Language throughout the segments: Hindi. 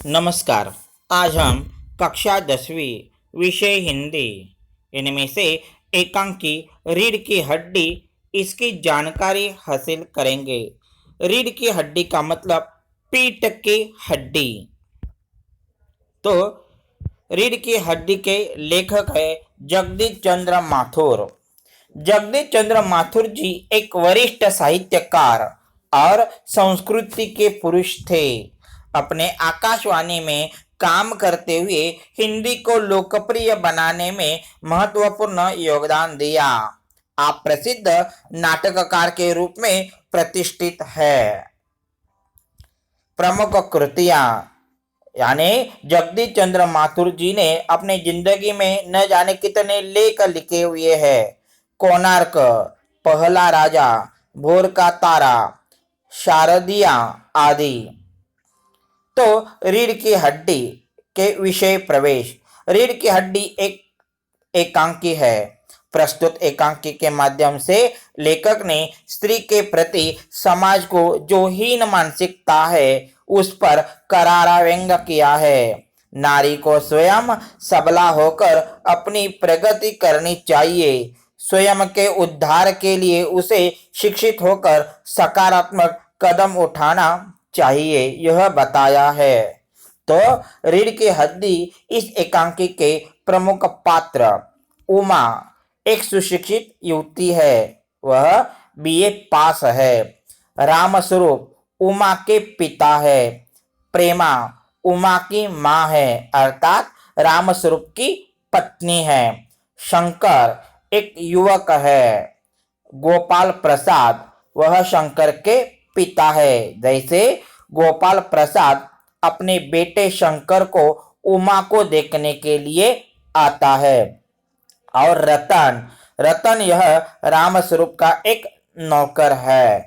नमस्कार। आज हम कक्षा 10वीं विषय हिंदी इनमें से एकांकी रीढ़ की हड्डी इसकी जानकारी हासिल करेंगे। रीढ़ की हड्डी का मतलब पीठ की हड्डी। तो रीढ़ की हड्डी के लेखक है जगदीश चंद्र माथुर। जगदीश चंद्र माथुर जी एक वरिष्ठ साहित्यकार और संस्कृति के पुरुष थे। अपने आकाशवाणी में काम करते हुए हिंदी को लोकप्रिय बनाने में महत्वपूर्ण योगदान दिया। आप प्रसिद्ध नाटककार के रूप में प्रतिष्ठित है। प्रमुख कृतियां यानी जगदीश चंद्र माथुर जी ने अपनी जिंदगी में न जाने कितने लेख लिखे हुए हैं। कोणार्क, पहला राजा, भोर का तारा, शारदिया आदि। तो रीढ़ की हड्डी के विषय प्रवेश। रीढ़ की हड्डी एक एकांकी है। प्रस्तुत एकांकी के माध्यम से लेखक ने स्त्री के प्रति समाज को जो हीन मानसिकता है उस पर करारा व्यंग किया है। नारी को स्वयं सबला होकर अपनी प्रगति करनी चाहिए। स्वयं के उद्धार के लिए उसे शिक्षित होकर सकारात्मक कदम उठाना चाहिए, यह बताया है। तो रीढ़ की हड्डी इस एकांकी के प्रमुख पात्र। उमा एक सुशिक्षित युवती है, वह बीए पास है। रामस्वरूप उमा के पिता है। प्रेमा उमा की माँ है, अर्थात रामस्वरूप की पत्नी है। शंकर एक युवक है। गोपाल प्रसाद वह शंकर के पिता है। जैसे गोपाल प्रसाद अपने बेटे शंकर को उमा को देखने के लिए आता है। और रतन यह रामस्वरूप का एक नौकर है।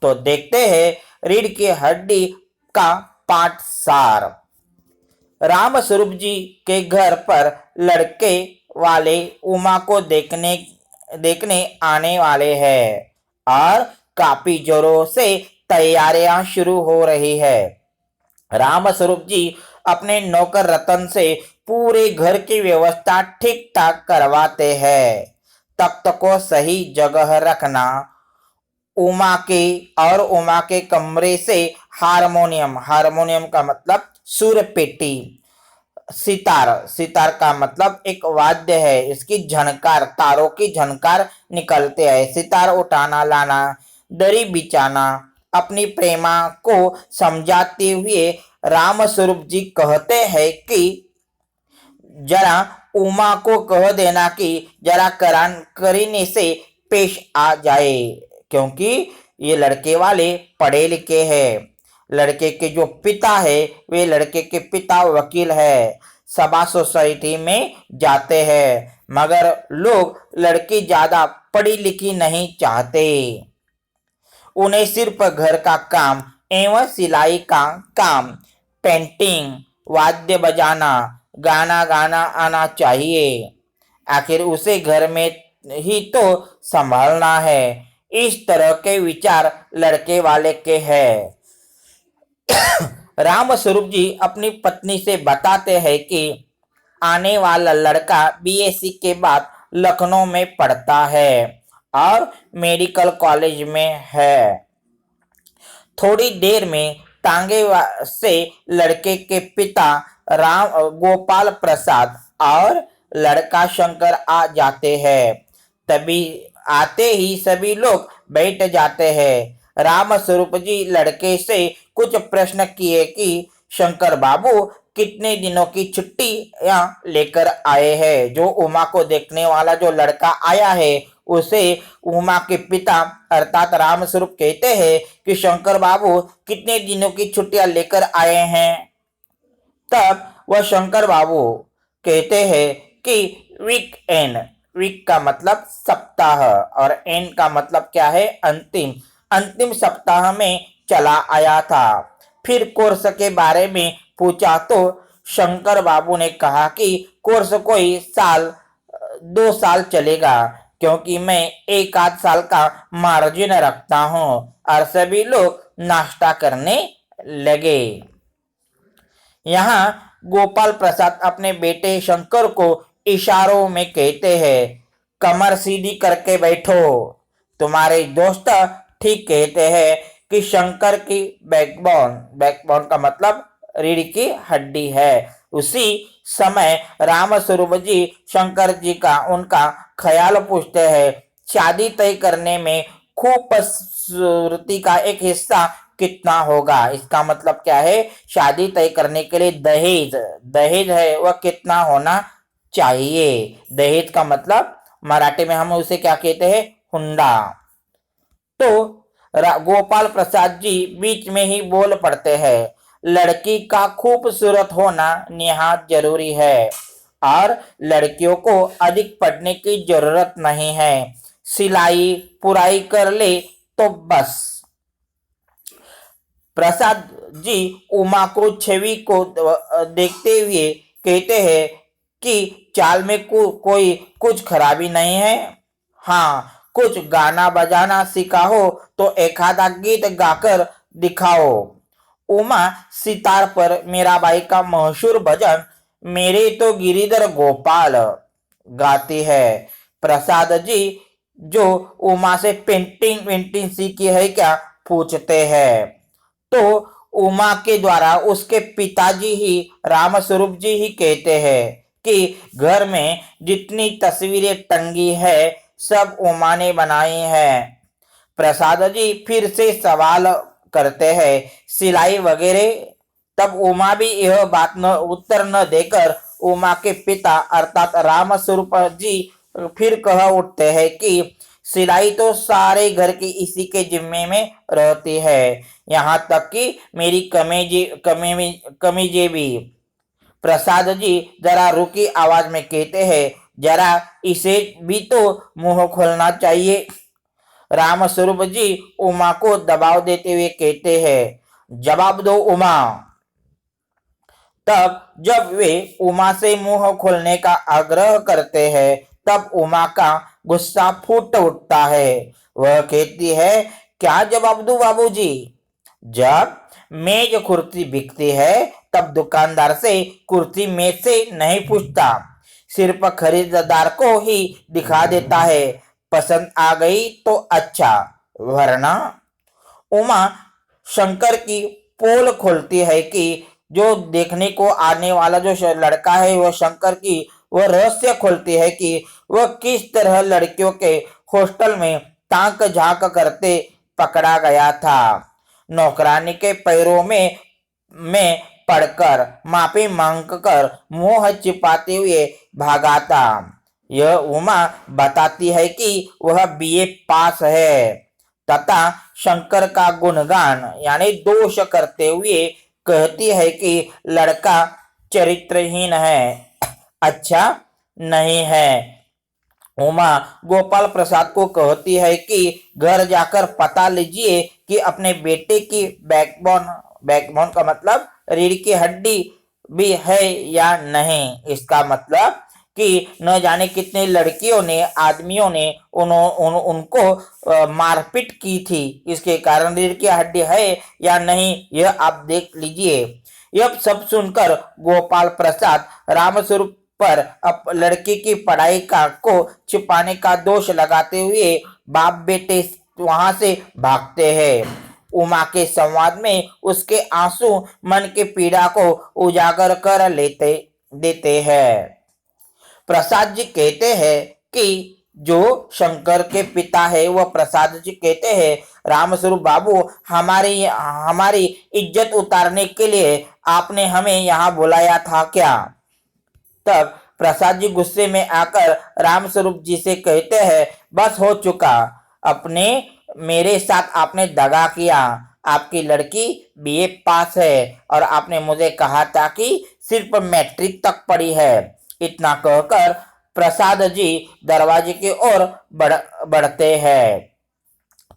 तो देखते हैं रीढ़ की हड्डी का पाठ सार। रामस्वरूप जी के घर पर लड़के वाले उमा को देखने आने वाले हैं और काफी जोरों से तैयारियां शुरू हो रही है। रामस्वरूप जी अपने नौकर रतन से पूरे घर की व्यवस्था ठीक ठाक करवाते हैं। तख्त को सही जगह रखना, उमा के कमरे से हारमोनियम का मतलब सुर पेटी, सितार का मतलब एक वाद्य है, इसकी झनकार, तारों की झनकार निकलते हैं। सितार उठाना लाना, दरी बिछाना। अपनी प्रेमा को समझाते हुए रामस्वरूप जी कहते हैं कि जरा उमा को कह देना कि जरा करीने से पेश आ जाए, क्योंकि ये लड़के वाले पढ़े लिखे हैं। लड़के के जो पिता है वे लड़के के पिता वकील है, सभा सोसाइटी में जाते हैं, मगर लोग लड़की ज्यादा पढ़ी लिखी नहीं चाहते। उन्हें सिर्फ घर का काम एवं सिलाई का काम, पेंटिंग, वाद्य बजाना, गाना आना चाहिए। आखिर उसे घर में ही तो संभालना है। इस तरह के विचार लड़के वाले के हैं। रामस्वरूप जी अपनी पत्नी से बताते हैं कि आने वाला लड़का बीएससी के बाद लखनऊ में पढ़ता है और मेडिकल कॉलेज में है। थोड़ी देर में टांगे से लड़के के पिता गोपाल प्रसाद और लड़का शंकर आ जाते हैं। तभी आते ही सभी लोग बैठ जाते हैं। रामस्वरूप जी लड़के से कुछ प्रश्न किए कि शंकर बाबू कितने दिनों की छुट्टी लेकर आए हैं। जो उमा को देखने वाला जो लड़का आया है उसे उमा के पिता अर्थात रामस्वरूप कहते हैं कि शंकर बाबू कितने दिनों की छुट्टियां लेकर आए हैं। तब वह शंकर बाबू कहते हैं कि वीक का मतलब सप्ताह और एंड का मतलब क्या है, अंतिम सप्ताह में चला आया था। फिर कोर्स के बारे में पूछा तो शंकर बाबू ने कहा कि कोर्स कोई 2 साल चलेगा, क्योंकि मैं 1 आध साल का मार्जिन रखता हूँ। और सभी लोग नाश्ता करने लगे। यहाँ गोपाल प्रसाद अपने बेटे शंकर को इशारों में कहते हैं, कमर सीधी करके बैठो। तुम्हारे दोस्त ठीक कहते हैं कि शंकर की बैकबोन, बैकबोन का मतलब रीढ़ की हड्डी है। उसी समय राम स्वरूप जी शंकर जी का उनका ख्याल पूछते हैं, शादी तय करने में खूबसूरती का एक हिस्सा कितना होगा। इसका मतलब क्या है, शादी तय करने के लिए दहेज, दहेज है वह कितना होना चाहिए। दहेज का मतलब मराठी में हम उसे क्या कहते हैं, हुंडा। तो गोपाल प्रसाद जी बीच में ही बोल पड़ते हैं, लड़की का खूबसूरत होना निहायत जरूरी है और लड़कियों को अधिक पढ़ने की जरूरत नहीं है, सिलाई पुराई कर ले तो बस। प्रसाद जी उमा को छवि को देखते हुए कहते हैं कि चाल में कोई कुछ खराबी नहीं है। हाँ, कुछ गाना बजाना सीखा हो तो एक आधा गीत गाकर दिखाओ। उमा सितार पर मीराबाई का मशहूर भजन मेरे तो गिरिधर गोपाल गाती है। प्रसाद जी जो उमा से पेंटिंग वेंटिंग सीखी है क्या पूछते हैं, तो उमा के द्वारा उसके पिताजी ही रामस्वरूप जी ही कहते हैं कि घर में जितनी तस्वीरें टंगी है सब उमा ने बनाई है। प्रसाद जी फिर से सवाल करते हैं, सिलाई वगैरह। तब उमा भी यह बात न उत्तर न देकर उमा के पिता अर्थात राम स्वरूप जी फिर कह उठते हैं कि सिलाई तो सारे घर की इसी के जिम्मे में रहती है, यहाँ तक कि मेरी कमीजें भी। प्रसाद जी जरा रुकी आवाज में कहते हैं, जरा इसे भी तो मुंह खोलना चाहिए। राम स्वरूप जी उमा को दबाव देते हुए कहते हैं, जवाब दो उमा। तब जब वे उमा से मुंह खोलने का आग्रह करते हैं तब उमा का गुस्सा फूट उठता है। वह कहती है, क्या जवाब दूं बाबूजी? जब मेज कुर्सी बिकती है तब दुकानदार से कुर्सी मेज से नहीं पूछता, सिर्फ खरीदार को ही दिखा देता है, पसंद आ गई तो अच्छा, वरना। उमा शंकर की पोल खोलती है कि जो देखने को आने वाला जो लड़का है वह शंकर की वह रहस्य खोलती है कि वह किस तरह लड़कियों के हॉस्टल में ताक झांक करते पकड़ा गया था। नौकरानी के पैरों में पड़कर माफी मांगकर मुंह छिपाते हुए भागा था। यह उमा बताती है कि वह बीए पास है तथा शंकर का गुणगान यानी दोष करते हुए कहती है कि लड़का चरित्रहीन है, अच्छा नहीं है। उमा गोपाल प्रसाद को कहती है कि घर जाकर पता लीजिए कि अपने बेटे की बैकबोन, बैकबोन का मतलब रीढ़ की हड्डी भी है या नहीं। इसका मतलब कि न जाने कितने लड़कियों ने आदमियों ने उनको मारपीट की थी, इसके कारण रीढ़ की हड्डी है या नहीं यह आप देख लीजिए। यह सब सुनकर गोपाल प्रसाद रामस्वरूप पर लड़की की पढ़ाई का को छिपाने का दोष लगाते हुए बाप बेटे वहां से भागते हैं। उमा के संवाद में उसके आंसू मन के पीड़ा को उजागर कर देते हैं। प्रसाद जी कहते हैं कि जो शंकर के पिता है वह प्रसाद जी कहते हैं, रामस्वरूप बाबू हमारी इज्जत उतारने के लिए आपने हमें यहाँ बुलाया था क्या? तब प्रसाद जी गुस्से में आकर रामस्वरूप जी से कहते हैं, बस हो चुका, अपने मेरे साथ आपने दगा किया। आपकी लड़की बीए पास है और आपने मुझे कहा था कि सिर्फ मैट्रिक तक पढ़ी है। इतना कहकर प्रसाद जी दरवाजे की ओर बढ़ते हैं।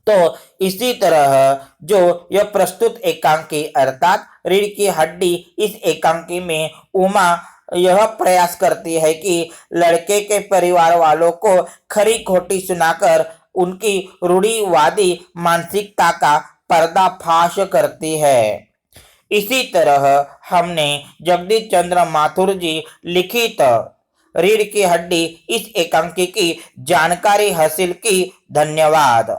तो इसी तरह जो यह प्रस्तुत एकांकी अर्थात रीढ़ की हड्डी, इस एकांकी में उमा यह प्रयास करती है कि लड़के के परिवार वालों को खरी खोटी सुनाकर उनकी रूढ़िवादी मानसिकता का पर्दाफाश करती है। इसी तरह हमने जगदीश चंद्र माथुर जी लिखित रीढ़ की हड्डी इस एकांकी की जानकारी हासिल की। धन्यवाद।